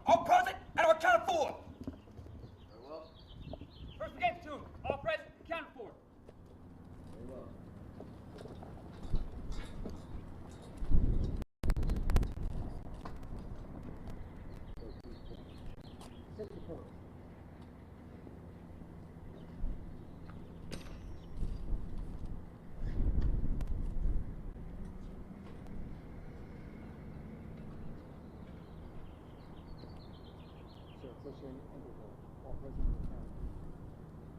All present and on count of 4. Very well. First brigade platoon, all present, count of 4. Very well.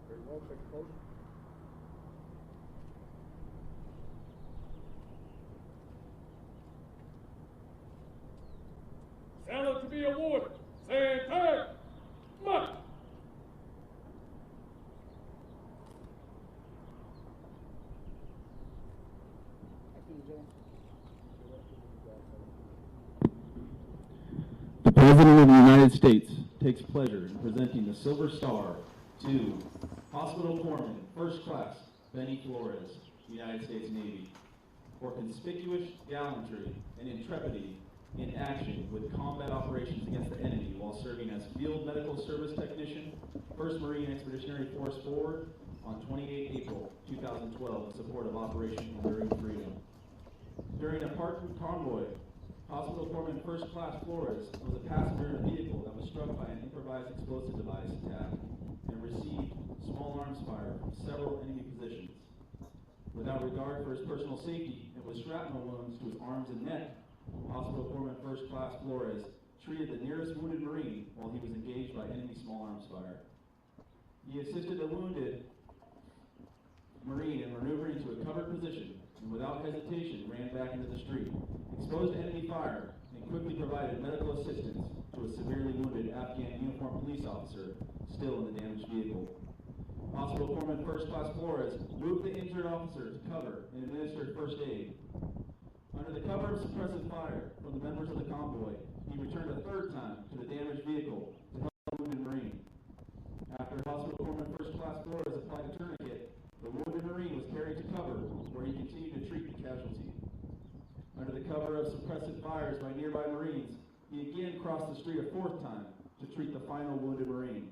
Very well, take a pose. Salute to be awarded. Stand tag. March. The President of the United States takes pleasure in presenting the Silver Star to Hospital Corpsman, First Class Benny Flores, United States Navy, for conspicuous gallantry and intrepidity in action with combat operations against the enemy while serving as Field Medical Service Technician, 1st Marine Expeditionary Force Forward on 28 April 2012 in support of Operation Enduring Freedom. During a parked convoy, Hospital Corpsman First Class Flores was a passenger in a vehicle that was struck by an improvised explosive device attack and received small arms fire from several enemy positions. Without regard for his personal safety and with shrapnel wounds to his arms and neck, Hospital Corpsman First Class Flores treated the nearest wounded Marine while he was engaged by enemy small arms fire. He assisted the wounded Marine in maneuvering to a covered position and without hesitation ran back into the street, exposed to enemy fire, and quickly provided medical assistance to a severely wounded Afghan uniformed police officer still in the damaged vehicle. Hospital Corpsman First Class Flores moved the injured officer to cover and administered first aid. Under the cover of suppressive fire from the members of the convoy, he returned a third time to the damaged vehicle to help the wounded Marine. After Hospital Corpsman First Class Flores applied a tourniquet, the wounded Marine was carried to cover, where he continued to treat the casualty. Under the cover of suppressive fires by nearby Marines, he again crossed the street a fourth time to treat the final wounded Marine.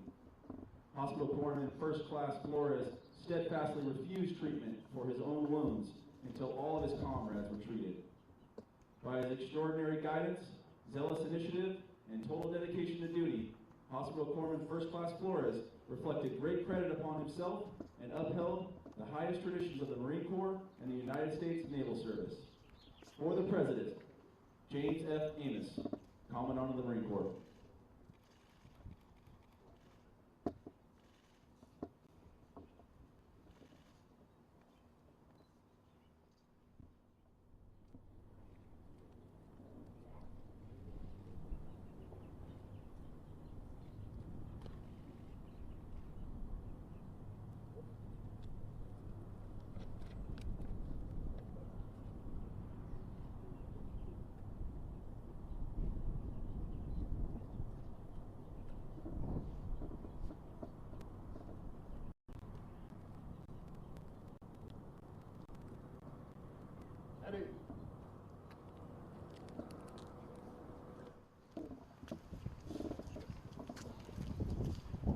Hospital Corpsman First Class Flores steadfastly refused treatment for his own wounds until all of his comrades were treated. By his extraordinary guidance, zealous initiative, and total dedication to duty, Hospital Corpsman First Class Flores reflected great credit upon himself and upheld the highest traditions of the Marine Corps and the United States Naval Service. For the President, James F. Amos, Commandant of the Marine Corps.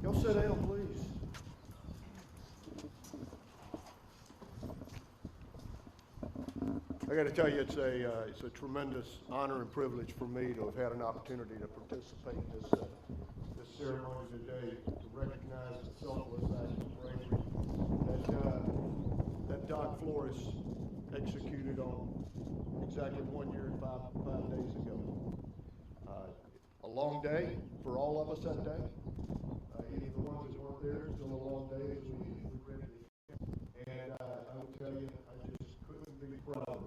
Y'all sit down, please. I got to tell you, it's a tremendous honor and privilege for me to have had an opportunity to participate in this ceremony today to recognize the selfless act of bravery that Doc Flores executed on exactly 1 year and five days ago. A long day for all of us that day. Even the ones that weren't there, still a long day as we read it. And I will tell you, I just couldn't be prouder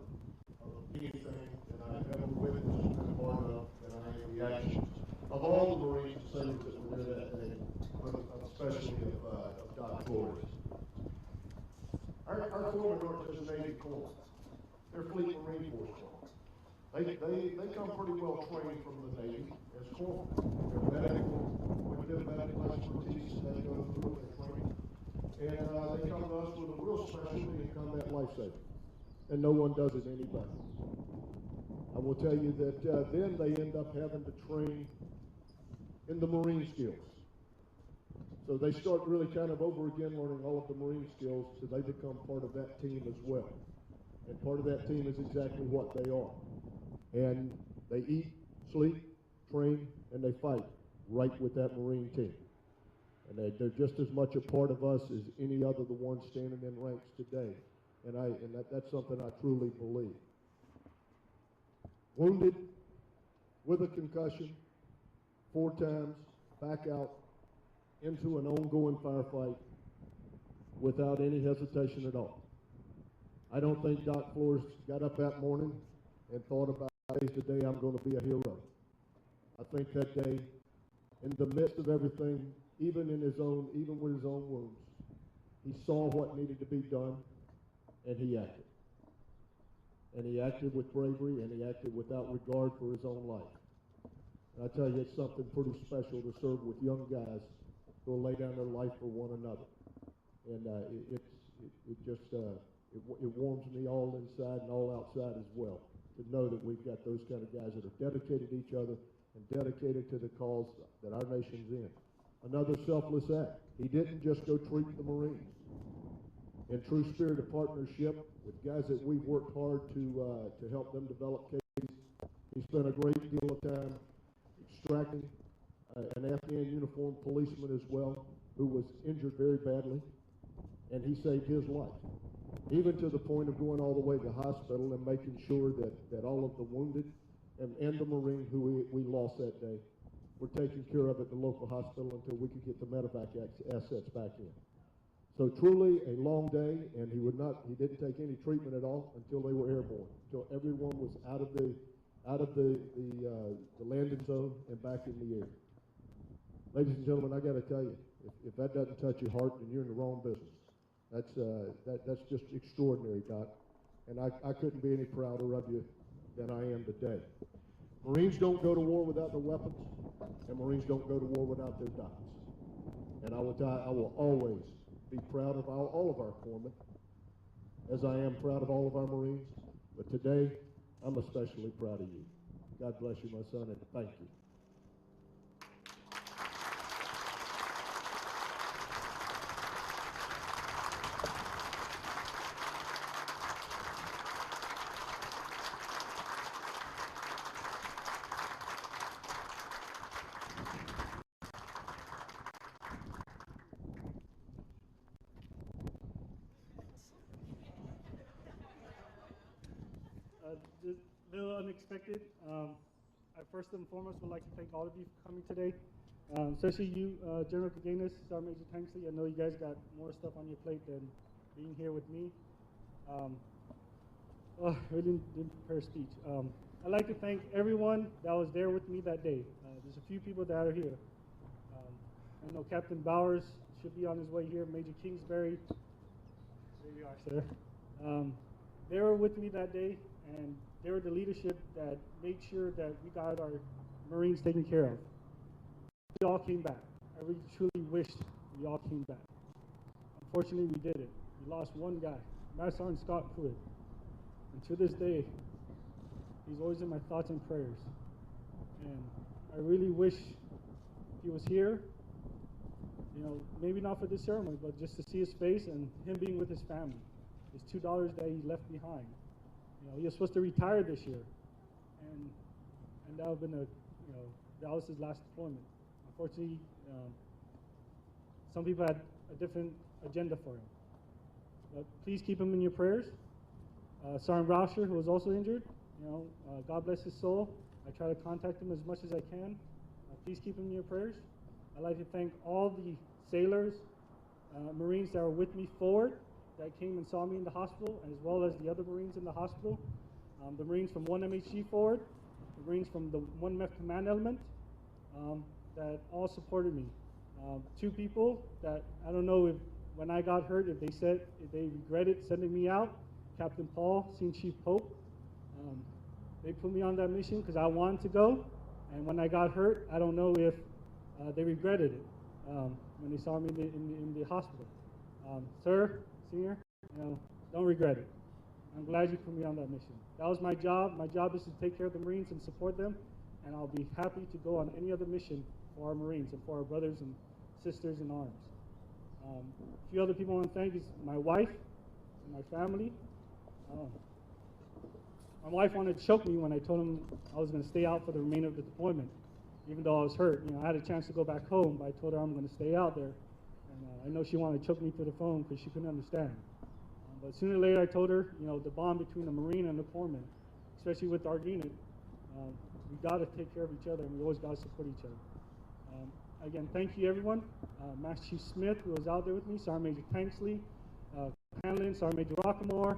of anything that I've ever witnessed and been a part of than I am the actions of all the Marines and sailors that were there that day, but especially of Doc Flores. Our corpsmen aren't just Navy Corps. They're Fleet Marine Force Corps. They come pretty well trained from the Navy as corpsmen. They're medical, with their medical expertise, they go through their training. And they come to us with a real specialty in combat lifesaving. And no one does it any better. I will tell you that then they end up having to train in the Marine skills. So they start really kind of over again learning all of the Marine skills so they become part of that team as well. And part of that team is exactly what they are. And they eat, sleep, train, and they fight right with that Marine team. And they're just as much a part of us as any other the ones standing in ranks today. And that's something I truly believe. Wounded, with a concussion, 4 times, back out into an ongoing firefight without any hesitation at all. I don't think Doc Flores got up that morning and thought about, today's the day I'm going to be a hero. I think that day, in the midst of everything, even with his own wounds, he saw what needed to be done, and he acted. And he acted with bravery, and he acted without regard for his own life. And I tell you, it's something pretty special to serve with young guys who will lay down their life for one another. And it warms me all inside and all outside as well to know that we've got those kind of guys that are dedicated to each other and dedicated to the cause that our nation's in. Another selfless act. He didn't just go treat the Marines. In true spirit of partnership with guys that we've worked hard to help them develop cases, he spent a great deal of time extracting an Afghan uniformed policeman as well, who was injured very badly, and he saved his life, even to the point of going all the way to the hospital and making sure that all of the wounded and the Marine who we lost that day were taken care of at the local hospital until we could get the medevac assets back in. So truly a long day, and he didn't take any treatment at all until they were airborne, until everyone was out of the landing zone and back in the air. Ladies and gentlemen, I got to tell you, if that doesn't touch your heart, then you're in the wrong business. That's just extraordinary, Doc. And I couldn't be any prouder of you than I am today. Marines don't go to war without their weapons, and Marines don't go to war without their docs. And I will always be proud of all of our corpsmen, as I am proud of all of our Marines. But today, I'm especially proud of you. God bless you, my son, and thank you. Just a little unexpected. I first and foremost would like to thank all of you for coming today, especially you, General Kagenis, Sergeant Major Tanksley. I know you guys got more stuff on your plate than being here with me. I really didn't prepare a speech. I'd like to thank everyone that was there with me that day. There's a few people that are here. I know Captain Bowers should be on his way here. Major Kingsbury, there you are, sir. They were with me that day, and they were the leadership that made sure that we got our Marines taken care of. We all came back. I really truly wished we all came back. Unfortunately, we didn't. We lost one guy, Master Sergeant Scott Pruitt. And to this day, he's always in my thoughts and prayers. And I really wish he was here, you know, maybe not for this ceremony, but just to see his face and him being with his family. His $2 that he left behind. You know, he was supposed to retire this year, and that would have been that was his last deployment. Unfortunately, some people had a different agenda for him. But please keep him in your prayers. Sergeant Rauscher, who was also injured, you know, God bless his soul. I try to contact him as much as I can. Please keep him in your prayers. I'd like to thank all the sailors, Marines that were with me forward, that came and saw me in the hospital, as well as the other Marines in the hospital. The Marines from 1 MHG forward, the Marines from the 1 MEF command element, that all supported me. 2 people that I don't know if when I got hurt, if they regretted sending me out, Captain Paul, Senior Chief Pope. They put me on that mission because I wanted to go, and when I got hurt, I don't know if they regretted it when they saw me in the hospital. Sir, Senior, you know, don't regret it. I'm glad you put me on that mission. That was my job. My job is to take care of the Marines and support them, and I'll be happy to go on any other mission for our Marines and for our brothers and sisters in arms. A few other people I want to thank is my wife and my family. My wife wanted to choke me when I told him I was going to stay out for the remainder of the deployment, even though I was hurt. You know, I had a chance to go back home, but I told her I'm going to stay out there. And I know she wanted to choke me through the phone because she couldn't understand. But sooner or later, I told her, you know, the bond between a Marine and a corpsman, especially with our unit, we got to take care of each other, and we always got to support each other. Again, thank you, everyone. Master Chief Smith, who was out there with me, Sergeant Major Tanksley, Hanlon, Sergeant Major Rockamore.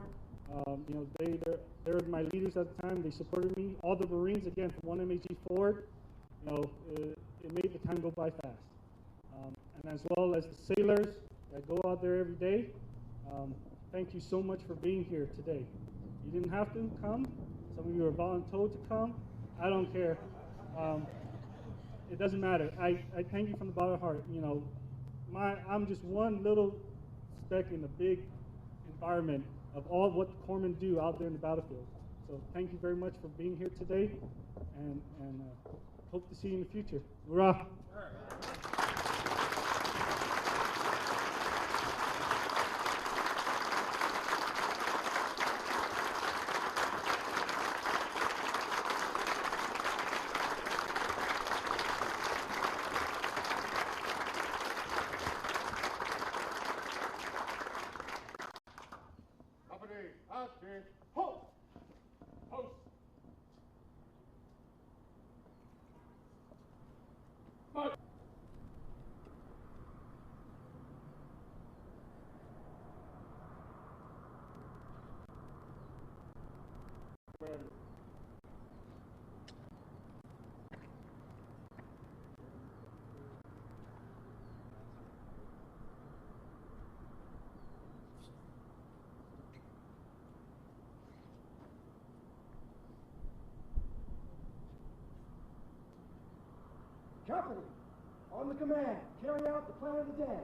You know, they were my leaders at the time. They supported me. All the Marines, again, from 1 MAG forward, you know, it made the time go by fast. And as well as the sailors that go out there every day, thank you so much for being here today. You didn't have to come. Some of you were voluntold to come. I don't care. It doesn't matter. I thank you from the bottom of my heart. You know, I'm just one little speck in the big environment of all what the corpsmen do out there in the battlefield. So thank you very much for being here today, and hope to see you in the future. Hoorah! Company, outfit, halt! Post. March. Company, on the command, carry out the plan of the day.